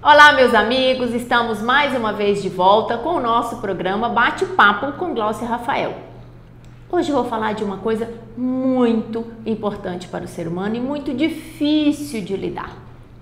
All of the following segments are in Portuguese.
Olá, meus amigos, estamos mais uma vez de volta com o nosso programa Bate-Papo com Glaucia Rafael. Hoje eu vou falar de uma coisa muito importante para o ser humano e muito difícil de lidar,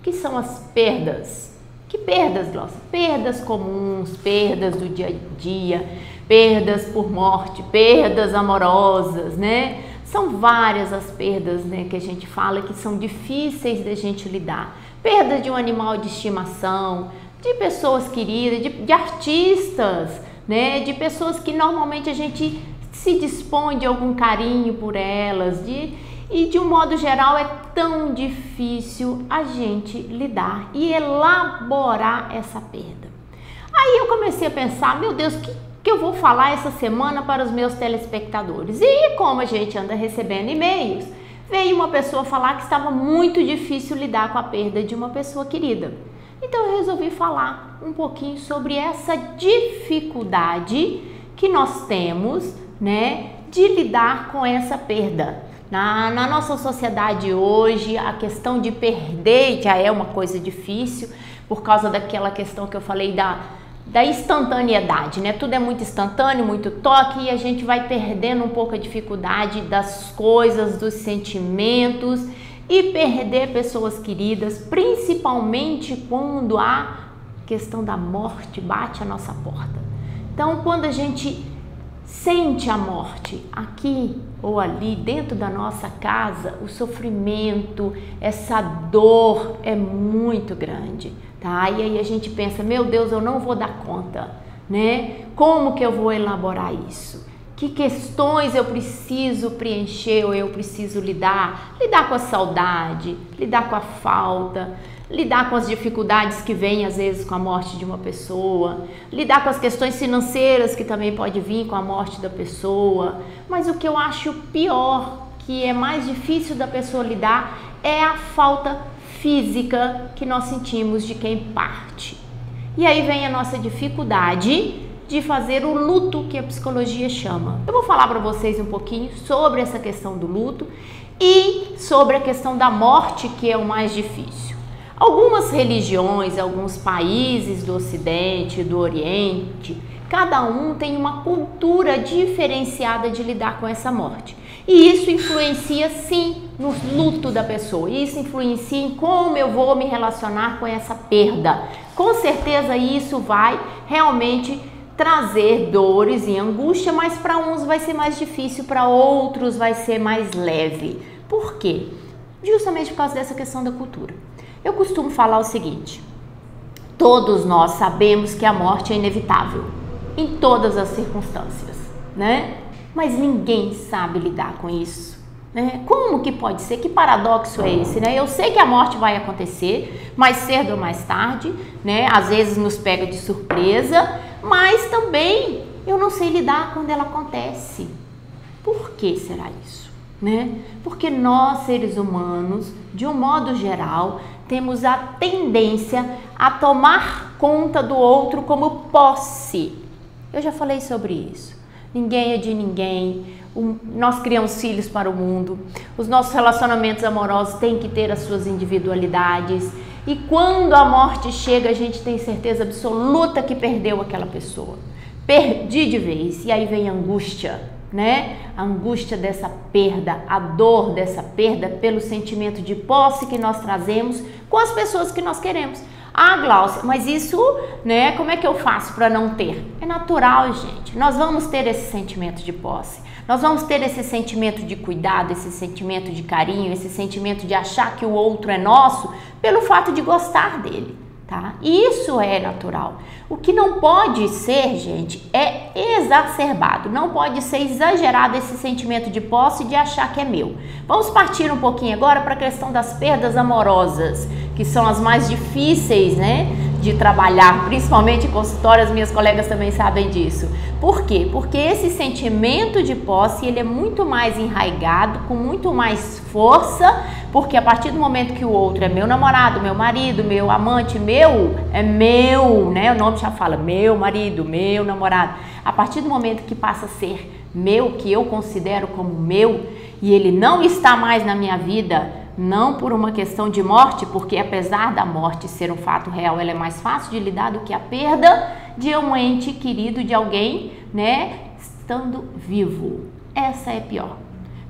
que são as perdas. Que perdas, Glaucia? Perdas comuns, perdas do dia a dia, perdas por morte, perdas amorosas, né? São várias as perdas, né, que a gente fala que são difíceis da gente lidar. Perda de um animal de estimação, de pessoas queridas, de artistas, né, de pessoas que normalmente a gente se dispõe de algum carinho por elas, e de um modo geral é tão difícil a gente lidar e elaborar essa perda. Aí eu comecei a pensar, meu Deus, que eu vou falar essa semana para os meus telespectadores? E como a gente anda recebendo e-mails, veio uma pessoa falar que estava muito difícil lidar com a perda de uma pessoa querida. Então eu resolvi falar um pouquinho sobre essa dificuldade que nós temos, né, de lidar com essa perda. Na nossa sociedade hoje, a questão de perder já é uma coisa difícil por causa daquela questão que eu falei da instantaneidade, né? Tudo é muito instantâneo, muito toque, e a gente vai perdendo um pouco a dificuldade das coisas, dos sentimentos, e perder pessoas queridas, principalmente quando a questão da morte bate a nossa porta. Então, quando a gente sente a morte aqui ou ali dentro da nossa casa, o sofrimento, essa dor é muito grande, tá? E aí a gente pensa, meu Deus, eu não vou dar conta, né? Como que eu vou elaborar isso? Que questões eu preciso preencher ou eu preciso lidar? Lidar com a saudade, lidar com a falta, lidar com as dificuldades que vêm às vezes com a morte de uma pessoa, lidar com as questões financeiras que também pode vir com a morte da pessoa. Mas o que eu acho pior, que é mais difícil da pessoa lidar, é a falta física que nós sentimos de quem parte. E aí vem a nossa dificuldade de fazer o luto, que a psicologia chama. Eu vou falar para vocês um pouquinho sobre essa questão do luto e sobre a questão da morte, que é o mais difícil. Algumas religiões, alguns países do Ocidente, do Oriente, cada um tem uma cultura diferenciada de lidar com essa morte. E isso influencia sim no luto da pessoa, isso influencia em como eu vou me relacionar com essa perda. Com certeza isso vai realmente trazer dores e angústia, mas para uns vai ser mais difícil, para outros vai ser mais leve. Por quê? Justamente por causa dessa questão da cultura. Eu costumo falar o seguinte: todos nós sabemos que a morte é inevitável, em todas as circunstâncias, né? Mas ninguém sabe lidar com isso, né? Como que pode ser? Que paradoxo é esse, né? Eu sei que a morte vai acontecer, mais cedo ou mais tarde, né? Às vezes nos pega de surpresa, mas também eu não sei lidar quando ela acontece. Por que será isso, né? Porque nós, seres humanos, de um modo geral, temos a tendência a tomar conta do outro como posse. Eu já falei sobre isso. Ninguém é de ninguém. Nós criamos filhos para o mundo. Os nossos relacionamentos amorosos têm que ter as suas individualidades. E quando a morte chega, a gente tem certeza absoluta que perdeu aquela pessoa. Perdi de vez. E aí vem a angústia, né? A angústia dessa perda, a dor dessa perda pelo sentimento de posse que nós trazemos com as pessoas que nós queremos. Ah, Glaucia, mas isso, né, como é que eu faço para não ter? É natural, gente. Nós vamos ter esse sentimento de posse. Nós vamos ter esse sentimento de cuidado, esse sentimento de carinho, esse sentimento de achar que o outro é nosso pelo fato de gostar dele, tá? Isso é natural. O que não pode ser, gente, é exacerbado. Não pode ser exagerado esse sentimento de posse de achar que é meu. Vamos partir um pouquinho agora para a questão das perdas amorosas, que são as mais difíceis, né, de trabalhar, principalmente em consultório. As minhas colegas também sabem disso. Por quê? Porque esse sentimento de posse, ele é muito mais enraizado, com muito mais força, porque a partir do momento que o outro é meu namorado, meu marido, meu amante, é meu, né, o nome já fala, meu marido, meu namorado. A partir do momento que passa a ser meu, que eu considero como meu, e ele não está mais na minha vida não por uma questão de morte, porque apesar da morte ser um fato real, ela é mais fácil de lidar do que a perda de um ente querido, de alguém, né, estando vivo. Essa é pior.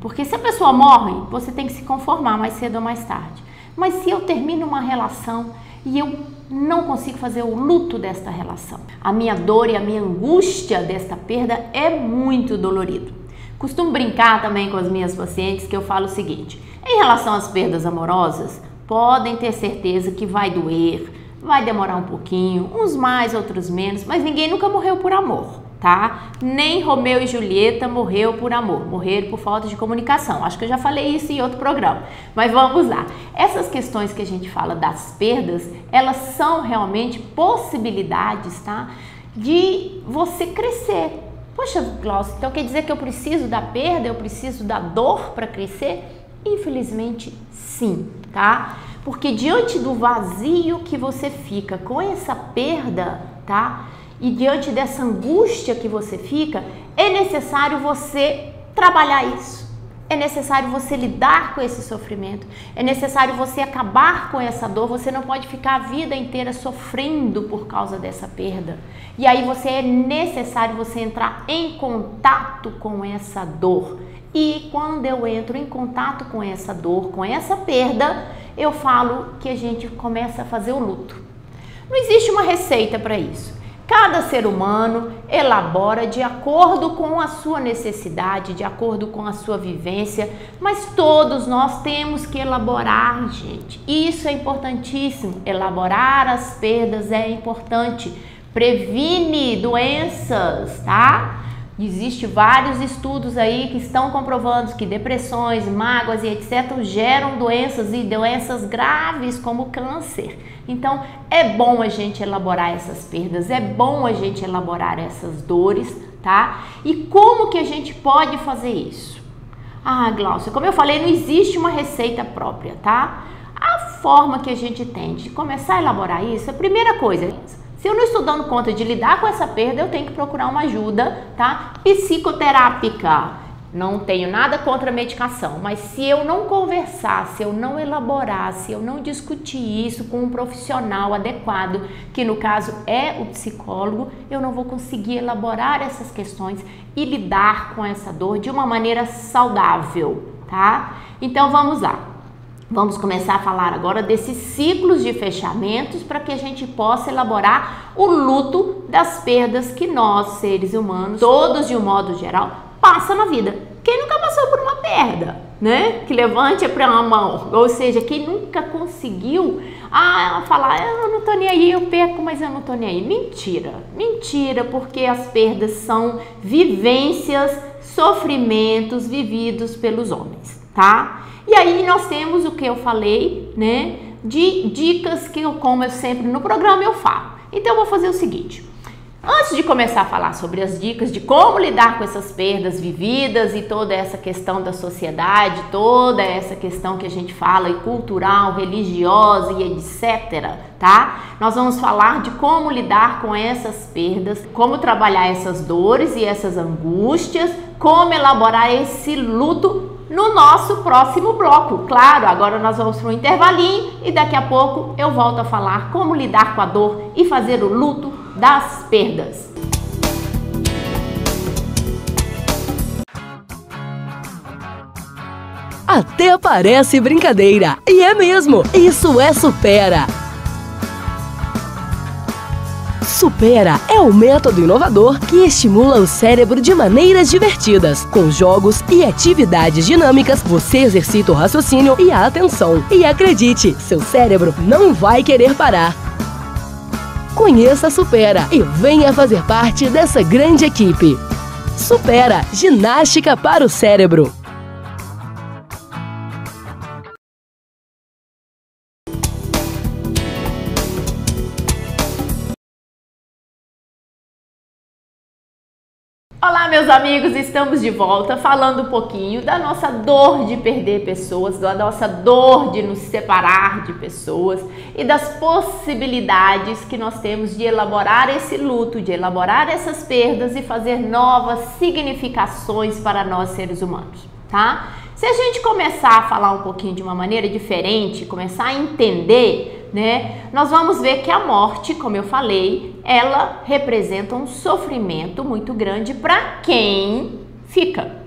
Porque se a pessoa morre, você tem que se conformar mais cedo ou mais tarde. Mas se eu termino uma relação e eu não consigo fazer o luto desta relação, a minha dor e a minha angústia desta perda é muito dolorido. Costumo brincar também com as minhas pacientes que eu falo o seguinte: em relação às perdas amorosas, podem ter certeza que vai doer, vai demorar um pouquinho, uns mais, outros menos, mas ninguém nunca morreu por amor, tá? Nem Romeu e Julieta morreu por amor, morreram por falta de comunicação. Acho que eu já falei isso em outro programa, mas vamos lá. Essas questões que a gente fala das perdas, elas são realmente possibilidades, tá? De você crescer. Poxa, Glaucia, então quer dizer que eu preciso da perda, eu preciso da dor para crescer? Infelizmente, sim, tá? Porque diante do vazio que você fica com essa perda, tá? E diante dessa angústia que você fica, é necessário você trabalhar isso. É necessário você lidar com esse sofrimento. É necessário você acabar com essa dor. Você não pode ficar a vida inteira sofrendo por causa dessa perda. E aí é necessário você entrar em contato com essa dor. E quando eu entro em contato com essa dor, com essa perda, eu falo que a gente começa a fazer o luto. Não existe uma receita para isso. Cada ser humano elabora de acordo com a sua necessidade, de acordo com a sua vivência, mas todos nós temos que elaborar, gente. Isso é importantíssimo. Elaborar as perdas é importante. Previne doenças, tá? Existem vários estudos aí que estão comprovando que depressões, mágoas e etc. geram doenças e doenças graves como câncer. Então, é bom a gente elaborar essas perdas, é bom a gente elaborar essas dores, tá? E como que a gente pode fazer isso? Ah, Glaucia, como eu falei, não existe uma receita própria, tá? A forma que a gente tem de começar a elaborar isso, a primeira coisa, se eu não estou dando conta de lidar com essa perda, eu tenho que procurar uma ajuda, tá? Psicoterápica. Não tenho nada contra a medicação, mas se eu não conversar, se eu não elaborar, se eu não discutir isso com um profissional adequado, que no caso é o psicólogo, eu não vou conseguir elaborar essas questões e lidar com essa dor de uma maneira saudável, tá? Então vamos lá. Vamos começar a falar agora desses ciclos de fechamentos para que a gente possa elaborar o luto das perdas que nós, seres humanos, todos de um modo geral, passa na vida. Quem nunca passou por uma perda, né? Que levante para uma mão. Ou seja, quem nunca conseguiu falar, eu não tô nem aí, eu perco, mas eu não tô nem aí. Mentira. Mentira, porque as perdas são vivências, sofrimentos vividos pelos homens, tá? E aí nós temos o que eu falei, né? De dicas que como eu sempre no programa eu falo. Então eu vou fazer o seguinte. Antes de começar a falar sobre as dicas de como lidar com essas perdas vividas e toda essa questão da sociedade, toda essa questão que a gente fala e cultural, religiosa e etc, tá? Nós vamos falar de como lidar com essas perdas, como trabalhar essas dores e essas angústias, como elaborar esse luto no nosso próximo bloco. Claro, agora nós vamos para um intervalinho e daqui a pouco eu volto a falar como lidar com a dor e fazer o luto das perdas. Até parece brincadeira, e é mesmo, isso é Supera. Supera é um método inovador que estimula o cérebro de maneiras divertidas. Com jogos e atividades dinâmicas, você exercita o raciocínio e a atenção. E acredite, seu cérebro não vai querer parar. Conheça a Supera e venha fazer parte dessa grande equipe. Supera, ginástica para o cérebro. Olá, meus amigos, estamos de volta falando um pouquinho da nossa dor de perder pessoas, da nossa dor de nos separar de pessoas e das possibilidades que nós temos de elaborar esse luto, de elaborar essas perdas e fazer novas significações para nós seres humanos, tá? Se a gente começar a falar um pouquinho de uma maneira diferente, começar a entender, né, nós vamos ver que a morte, como eu falei, ela representa um sofrimento muito grande para quem fica.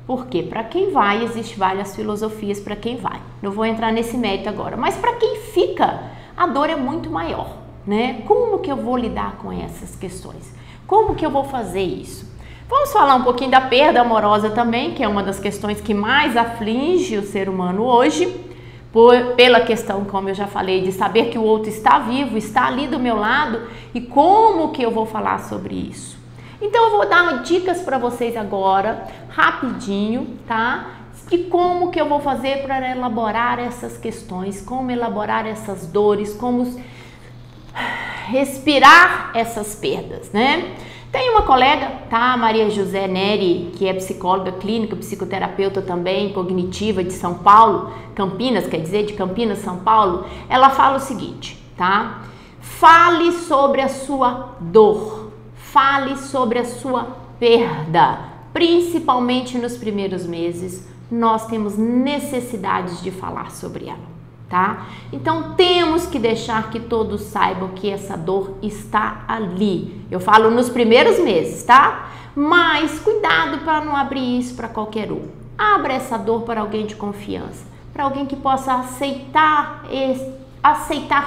Porque para quem vai, existem várias filosofias para quem vai. Não vou entrar nesse mérito agora, mas para quem fica, a dor é muito maior, né? Como que eu vou lidar com essas questões? Como que eu vou fazer isso? Vamos falar um pouquinho da perda amorosa também, que é uma das questões que mais aflige o ser humano hoje, pela questão, como eu já falei, de saber que o outro está vivo, está ali do meu lado, e como que eu vou falar sobre isso? Então eu vou dar dicas para vocês agora, rapidinho, tá? E como que eu vou fazer para elaborar essas questões, como elaborar essas dores, como respirar essas perdas, né? Tem uma colega, tá? Maria José Neri, que é psicóloga clínica, psicoterapeuta também, cognitiva de São Paulo, Campinas, quer dizer, de Campinas, São Paulo. Ela fala o seguinte, tá? Fale sobre a sua dor, fale sobre a sua perda, principalmente nos primeiros meses, nós temos necessidades de falar sobre ela. Tá? Então temos que deixar que todos saibam que essa dor está ali. Eu falo nos primeiros meses, tá? Mas cuidado para não abrir isso para qualquer um. Abra essa dor para alguém de confiança, para alguém que possa aceitar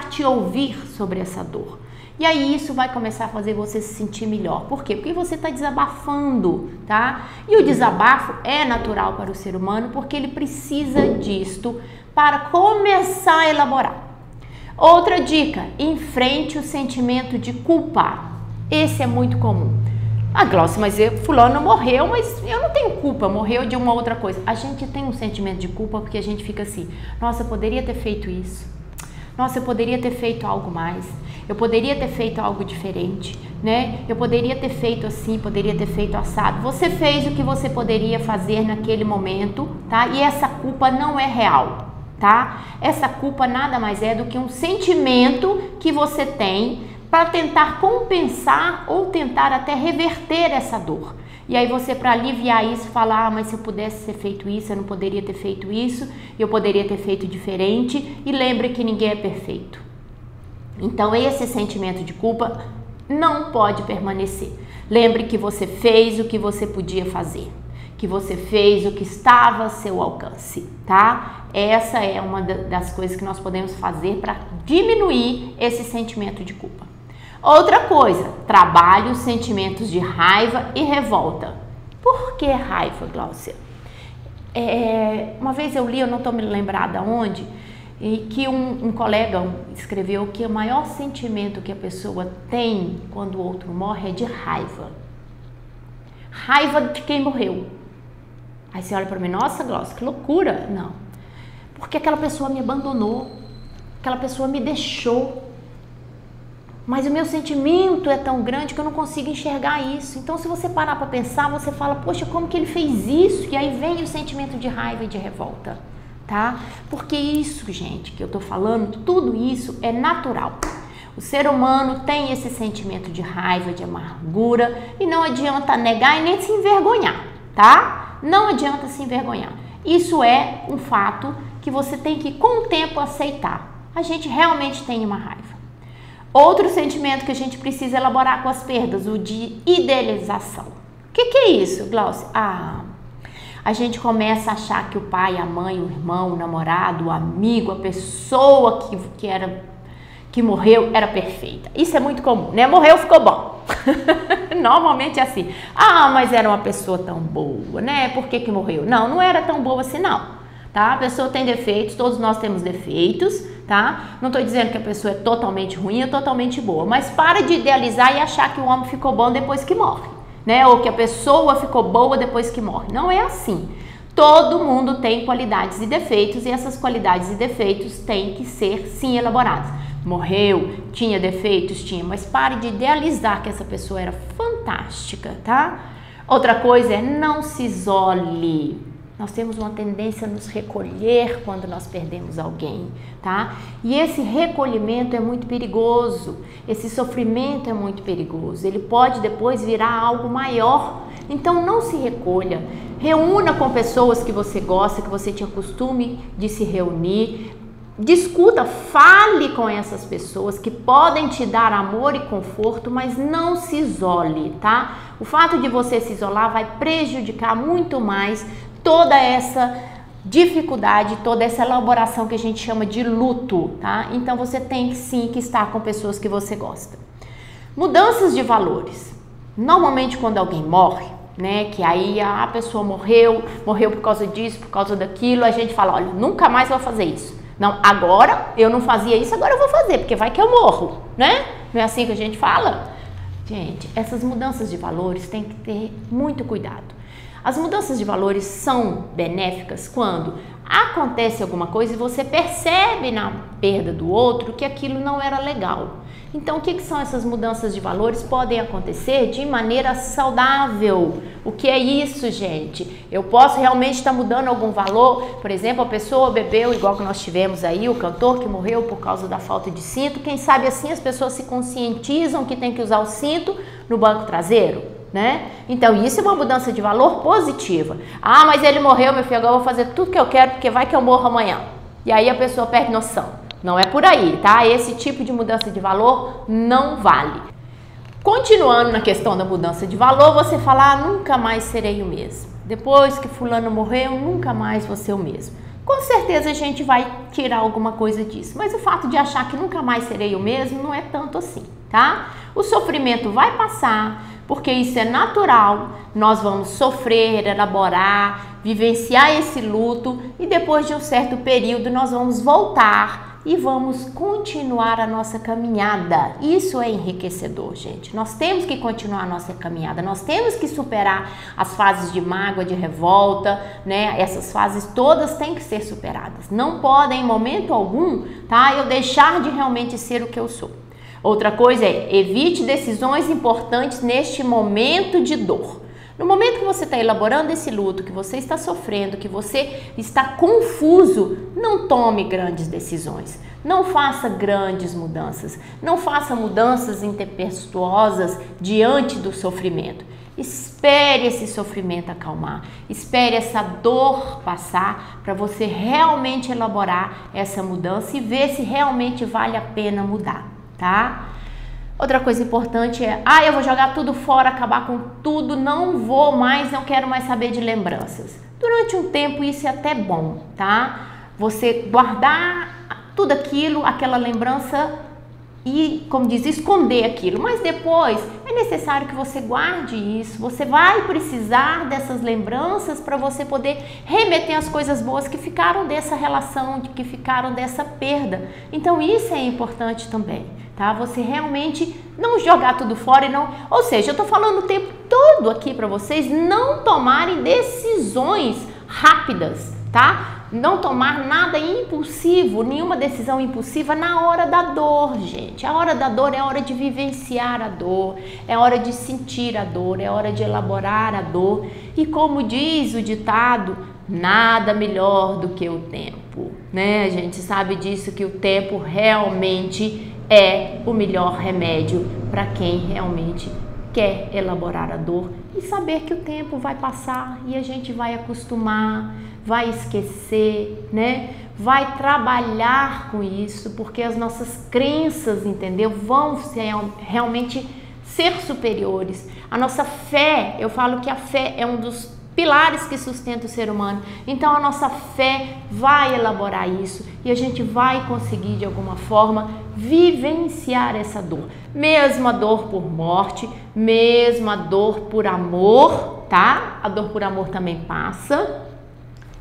te ouvir sobre essa dor. E aí isso vai começar a fazer você se sentir melhor. Por quê? Porque você está desabafando, tá? E o desabafo é natural para o ser humano porque ele precisa disto para começar a elaborar. Outra dica, enfrente o sentimento de culpa. Esse é muito comum. Ah, Glaucia, mas fulano morreu, mas eu não tenho culpa, morreu de uma outra coisa. A gente tem um sentimento de culpa porque a gente fica assim, nossa, eu poderia ter feito isso. Nossa, eu poderia ter feito algo mais. Eu poderia ter feito algo diferente, né? Eu poderia ter feito assim, poderia ter feito assado. Você fez o que você poderia fazer naquele momento, tá? E essa culpa não é real, tá? Essa culpa nada mais é do que um sentimento que você tem para tentar compensar ou tentar até reverter essa dor. E aí você, para aliviar isso, fala, ah, mas se eu pudesse ter feito isso, eu não poderia ter feito isso, eu poderia ter feito diferente. E lembre que ninguém é perfeito. Então esse sentimento de culpa não pode permanecer. Lembre que você fez o que você podia fazer, que você fez o que estava a seu alcance, tá? Essa é uma das coisas que nós podemos fazer para diminuir esse sentimento de culpa. Outra coisa, trabalhe os sentimentos de raiva e revolta. Por que raiva, Glaucia? Uma vez eu li, eu não estou me lembrada onde, e que um colega escreveu que o maior sentimento que a pessoa tem quando o outro morre é de raiva. Raiva de quem morreu. Aí você olha para mim, nossa, Glaucia, que loucura. Não, porque aquela pessoa me abandonou, aquela pessoa me deixou. Mas o meu sentimento é tão grande que eu não consigo enxergar isso. Então, se você parar para pensar, você fala, poxa, como que ele fez isso? E aí vem o sentimento de raiva e de revolta, tá? Porque isso, gente, que eu tô falando, tudo isso é natural. O ser humano tem esse sentimento de raiva, de amargura, e não adianta negar e nem se envergonhar, tá? Não adianta se envergonhar. Isso é um fato que você tem que, com o tempo, aceitar. A gente realmente tem uma raiva. Outro sentimento que a gente precisa elaborar com as perdas, o de idealização. O que é isso, Glaucia? A gente começa a achar que o pai, a mãe, o irmão, o namorado, o amigo, a pessoa que morreu era perfeita. Isso é muito comum, né? Morreu, ficou bom. Normalmente é assim. Ah, mas era uma pessoa tão boa, né? Por que morreu? Não, não era tão boa assim, não. Tá? A pessoa tem defeitos, todos nós temos defeitos, tá? Não estou dizendo que a pessoa é totalmente ruim ou totalmente boa, mas para de idealizar e achar que o homem ficou bom depois que morre, né? Ou que a pessoa ficou boa depois que morre. Não é assim. Todo mundo tem qualidades e defeitos e essas qualidades e defeitos têm que ser, sim, elaboradas. Morreu, tinha defeitos, tinha, mas pare de idealizar que essa pessoa era fantástica, tá? Outra coisa é não se isole. Nós temos uma tendência a nos recolher quando nós perdemos alguém, tá? E esse recolhimento é muito perigoso, esse sofrimento é muito perigoso. Ele pode depois virar algo maior Então não se recolha, reúna com pessoas que você gosta, que você tinha costume de se reunir, discuta, fale com essas pessoas que podem te dar amor e conforto, mas não se isole, tá? O fato de você se isolar vai prejudicar muito mais toda essa dificuldade, toda essa elaboração que a gente chama de luto, tá? Então você tem sim que estar com pessoas que você gosta. Mudanças de valores. Normalmente quando alguém morre, né, que aí a pessoa morreu por causa disso, por causa daquilo, a gente fala, olha, nunca mais vou fazer isso. Não, agora eu não fazia isso, agora eu vou fazer, porque vai que eu morro, né? Não é assim que a gente fala? Gente, essas mudanças de valores tem que ter muito cuidado. As mudanças de valores são benéficas quando acontece alguma coisa e você percebe na perda do outro que aquilo não era legal. Então, o que são essas mudanças de valores? Podem acontecer de maneira saudável. O que é isso, gente? Eu posso realmente estar mudando algum valor? Por exemplo, a pessoa bebeu, igual que nós tivemos aí, o cantor que morreu por causa da falta de cinto. Quem sabe assim as pessoas se conscientizam que tem que usar o cinto no banco traseiro, né? Então, isso é uma mudança de valor positiva. Ah, mas ele morreu, meu filho, agora eu vou fazer tudo que eu quero, porque vai que eu morro amanhã. E aí a pessoa perde noção. Não é por aí, tá? Esse tipo de mudança de valor não vale. Continuando na questão da mudança de valor, você fala, ah, nunca mais serei o mesmo. Depois que fulano morreu, nunca mais vou ser o mesmo. Com certeza a gente vai tirar alguma coisa disso, mas o fato de achar que nunca mais serei o mesmo não é tanto assim, tá? O sofrimento vai passar, porque isso é natural, nós vamos sofrer, elaborar, vivenciar esse luto e depois de um certo período nós vamos voltar e vamos continuar a nossa caminhada. Isso é enriquecedor, gente. Nós temos que continuar a nossa caminhada, nós temos que superar as fases de mágoa, de revolta, né? Essas fases todas têm que ser superadas. Não podem, em momento algum, tá? Eu deixar de realmente ser o que eu sou. Outra coisa é, evite decisões importantes neste momento de dor. No momento que você está elaborando esse luto, que você está sofrendo, que você está confuso, não tome grandes decisões, não faça grandes mudanças, não faça mudanças intempestuosas diante do sofrimento. Espere esse sofrimento acalmar, espere essa dor passar para você realmente elaborar essa mudança e ver se realmente vale a pena mudar, tá? Outra coisa importante é, eu vou jogar tudo fora, acabar com tudo, não quero mais saber de lembranças. Durante um tempo isso é até bom, tá? Você guardar tudo aquilo, aquela lembrança e, como diz, esconder aquilo. Mas depois é necessário que você guarde isso, você vai precisar dessas lembranças para você poder remeter as coisas boas que ficaram dessa relação, que ficaram dessa perda. Então isso é importante também. Tá? Você realmente não jogar tudo fora e não... Ou seja, eu tô falando o tempo todo aqui para vocês não tomarem decisões rápidas, tá? Não tomar nada impulsivo, nenhuma decisão impulsiva na hora da dor, gente. A hora da dor é a hora de vivenciar a dor, é a hora de sentir a dor, é a hora de elaborar a dor. E como diz o ditado, nada melhor do que o tempo, né? A gente sabe disso, que o tempo realmente é o melhor remédio para quem realmente quer elaborar a dor e saber que o tempo vai passar e a gente vai acostumar, vai esquecer, né? Vai trabalhar com isso, porque as nossas crenças, entendeu? Vão realmente ser superiores. A nossa fé, eu falo que a fé é um dos pilares que sustentam o ser humano. Então a nossa fé vai elaborar isso e a gente vai conseguir de alguma forma vivenciar essa dor. Mesmo a dor por morte, mesmo a dor por amor, tá? A dor por amor também passa.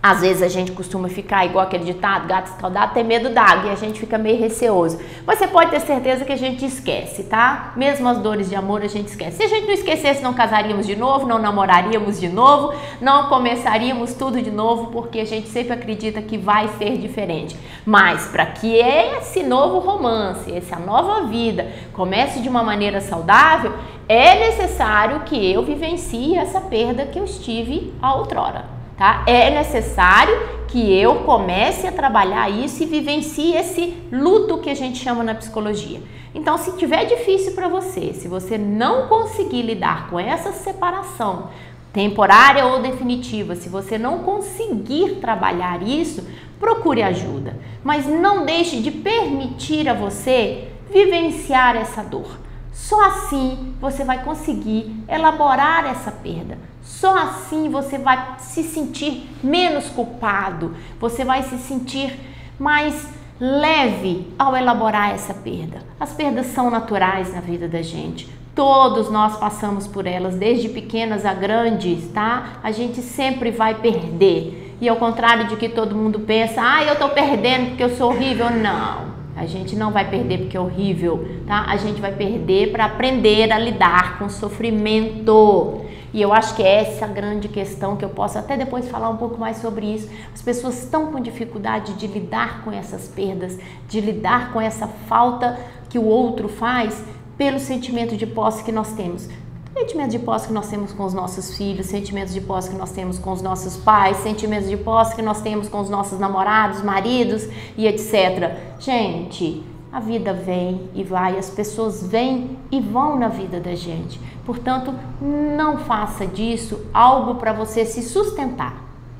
Às vezes a gente costuma ficar igual aquele ditado, gato escaldado tem medo d'água, e a gente fica meio receoso. Mas você pode ter certeza que a gente esquece, tá? Mesmo as dores de amor a gente esquece. Se a gente não esquecesse, não casaríamos de novo, não namoraríamos de novo, não começaríamos tudo de novo, porque a gente sempre acredita que vai ser diferente. Mas para que esse novo romance, essa nova vida comece de uma maneira saudável, é necessário que eu vivencie essa perda que eu estive a outrora. Tá? É necessário que eu comece a trabalhar isso e vivencie esse luto que a gente chama na psicologia. Então, se tiver difícil para você, se você não conseguir lidar com essa separação, temporária ou definitiva. Se você não conseguir trabalhar isso, procure ajuda, mas não deixe de permitir a você vivenciar essa dor. Só assim você vai conseguir elaborar essa perda. Só assim você vai se sentir menos culpado, você vai se sentir mais leve ao elaborar essa perda. As perdas são naturais na vida da gente. Todos nós passamos por elas, desde pequenas a grandes, tá? A gente sempre vai perder. E ao contrário de que todo mundo pensa, eu tô perdendo porque eu sou horrível. Não, a gente não vai perder porque é horrível, tá? A gente vai perder para aprender a lidar com o sofrimento. E eu acho que é essa a grande questão, que eu posso até depois falar um pouco mais sobre isso. As pessoas estão com dificuldade de lidar com essas perdas, de lidar com essa falta que o outro faz pelo sentimento de posse que nós temos. Sentimento de posse que nós temos com os nossos filhos, sentimentos de posse que nós temos com os nossos pais, sentimentos de posse que nós temos com os nossos namorados, maridos e etc. Gente, a vida vem e vai, as pessoas vêm e vão na vida da gente. Portanto, não faça disso algo para você se sustentar.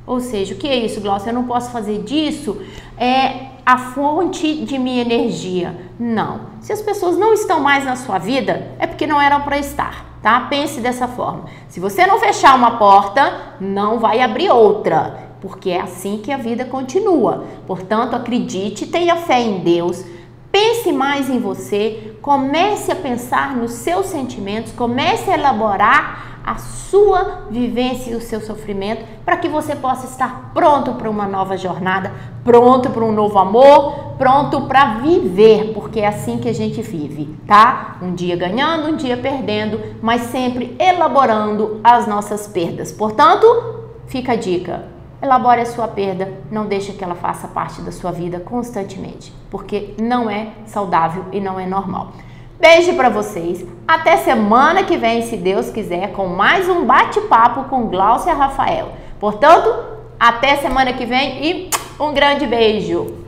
Ou seja, o que é isso, Glaucia? Eu não posso fazer disso a fonte de minha energia. Não. Se as pessoas não estão mais na sua vida, é porque não eram para estar, tá? Pense dessa forma. Se você não fechar uma porta, não vai abrir outra, porque é assim que a vida continua. Portanto, acredite, tenha fé em Deus, pense mais em você, comece a pensar nos seus sentimentos, comece a elaborar a sua vivência e o seu sofrimento para que você possa estar pronto para uma nova jornada, pronto para um novo amor, pronto para viver, porque é assim que a gente vive, tá? Um dia ganhando, um dia perdendo, mas sempre elaborando as nossas perdas. Portanto, fica a dica. Elabore a sua perda, não deixe que ela faça parte da sua vida constantemente, porque não é saudável e não é normal. Beijo para vocês, até semana que vem, se Deus quiser, com mais um bate-papo com Glaucia Rafael. Portanto, até semana que vem e um grande beijo!